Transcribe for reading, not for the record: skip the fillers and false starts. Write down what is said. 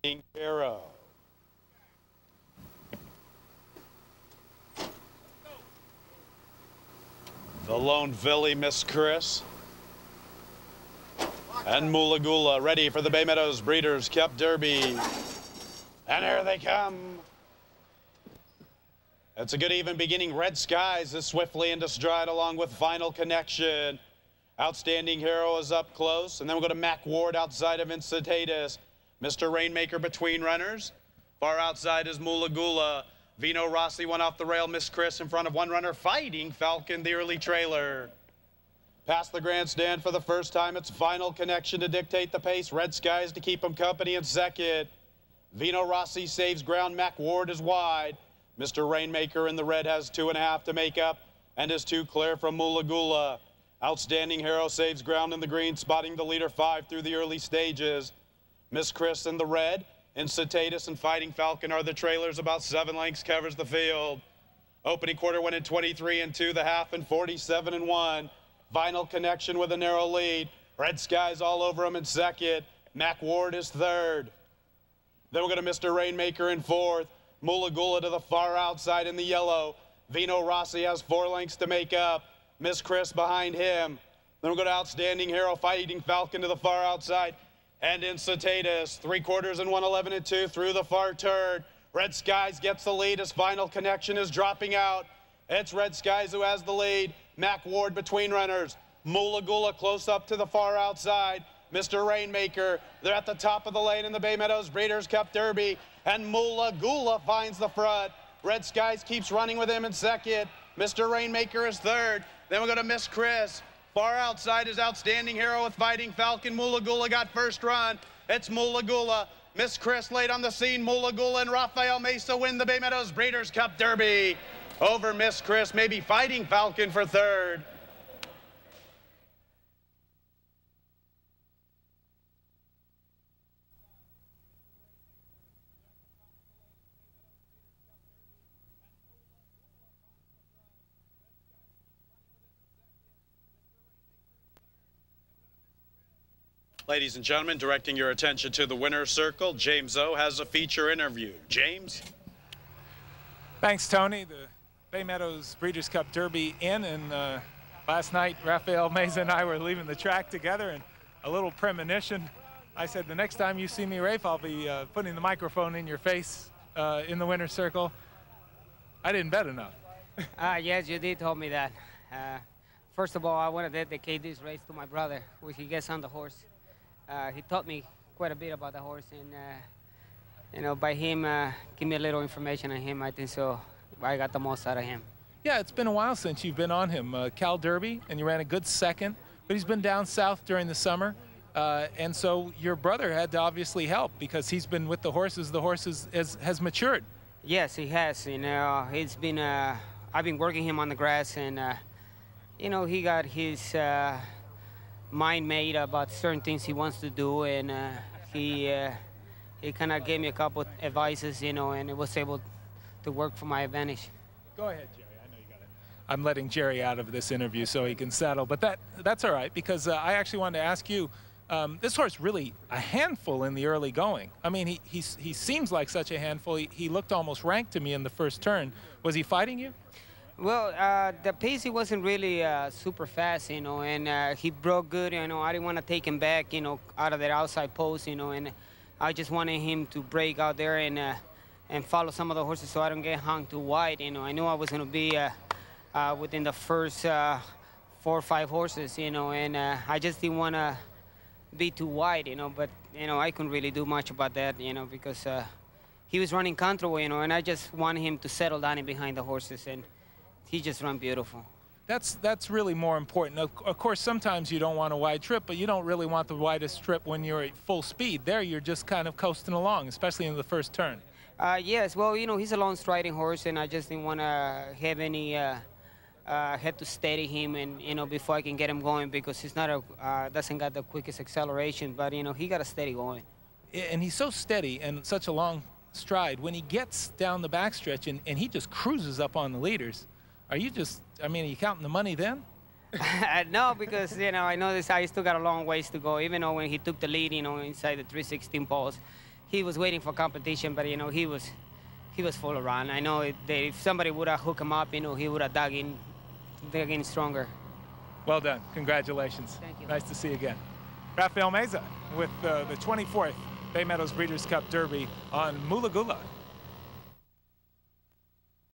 Hero. The Lone Villy, Miss Chris. And Mula Gula ready for the Bay Meadows Breeders' Cup Derby. And here they come. It's a good even beginning. Red Skies is swiftly into stride along with Final Connection. Outstanding Hero is up close. And then we'll go to Mac Ward outside of Incitatus. Mr. Rainmaker between runners. Far outside is Mula Gula. Vino Rossi went off the rail. Miss Chris in front of one runner. Fighting Falcon, the early trailer. Past the grandstand for the first time. It's Final Connection to dictate the pace. Red Skies to keep him company in second. Vino Rossi saves ground. Mac Ward is wide. Mr. Rainmaker in the red has 2.5 to make up and is 2 clear from Mula Gula. Outstanding Hero saves ground in the green, spotting the leader 5 through the early stages. Miss Chris in the red. Incitatus and Fighting Falcon are the trailers. About 7 lengths covers the field. Opening quarter went in 23-2, the half in 47-1. Final Connection with a narrow lead. Red Skies all over him in second. Mac Ward is third. Then we're going to Mr. Rainmaker in fourth. Mula Gula to the far outside in the yellow. Vino Rossi has 4 lengths to make up. Miss Chris behind him. Then we'll go to Outstanding Hero, Fighting Falcon to the far outside. And Incitatus, 3/4 and 1:11-2 through the far turn. Red Skies gets the lead as Final Connection is dropping out. It's Red Skies who has the lead. Mac Ward between runners. Mula Gula close up to the far outside. Mr. Rainmaker, they're at the top of the lane in the Bay Meadows Breeders' Cup Derby. And Mula Gula finds the front. Red Skies keeps running with him in second. Mr. Rainmaker is third. Then we'll go to Miss Chris. Far outside is Outstanding Hero with Fighting Falcon. Mula Gula got first run. It's Mula Gula. Miss Chris late on the scene. Mula Gula and Rafael Mesa win the Bay Meadows Breeders' Cup Derby over Miss Chris. Maybe Fighting Falcon for third. Ladies and gentlemen, directing your attention to the winner's circle, James O has a feature interview. James? Thanks, Tony. The Bay Meadows Breeders' Cup Derby in, and last night Rafael Meza and I were leaving the track together, and a little premonition. I said, the next time you see me, Rafe, I'll be putting the microphone in your face in the winner's circle. I didn't bet enough. Yes, you did tell me that. First of all, I want to dedicate this race to my brother, which he gets on the horse. He taught me quite a bit about the horse, and you know, by him give me a little information on him, I think so I got the most out of him. Yeah, it's been a while since you've been on him. Cal Derby, and you ran a good second, but he's been down south during the summer, and so your brother had to obviously help because he's been with the horses. The horse has matured. Yes, he has. You know, it's been I've been working him on the grass, and you know, he got his mind made about certain things he wants to do, and he kind of gave me a couple advices, you know, and it was able to work for my advantage. Go ahead, Jerry. I know you got it. I'm letting Jerry out of this interview so he can settle, but that's all right, because I actually wanted to ask you, this horse really a handful in the early going. I mean, he seems like such a handful. He looked almost ranked to me in the first turn. Was he fighting you? Well, the pace, he wasn't really super fast, you know, and he broke good, you know. I didn't want to take him back, you know, out of that outside post, you know, and I just wanted him to break out there and follow some of the horses so I don't get hung too wide, you know. I knew I was going to be within the first 4 or 5 horses, you know, and I just didn't want to be too wide, you know, but, you know, I couldn't really do much about that, you know, because he was running control, you know, and I just wanted him to settle down in behind the horses, and he just ran beautiful. That's really more important. Of course, sometimes you don't want a wide trip, but you don't really want the widest trip when you're at full speed. There, you're just kind of coasting along, especially in the first turn. Yes, well, you know, he's a long striding horse, and I just didn't want to have any, had to steady him, and, you know, before I can get him going, because he's not doesn't got the quickest acceleration, but, you know, he got a steady going. And he's so steady and such a long stride. When he gets down the backstretch and he just cruises up on the leaders, are you just, I mean, are you counting the money then? No, because, you know, I know this, I still got a long ways to go. Even though when he took the lead, you know, inside the 316 poles, he was waiting for competition, but, you know, he was full around. I know if somebody would have hooked him up, you know, he would have dug in stronger. Well done. Congratulations. Thank you. Nice to see you again. Rafael Meza with the 24th Bay Meadows Breeders' Cup Derby on Mula Gula.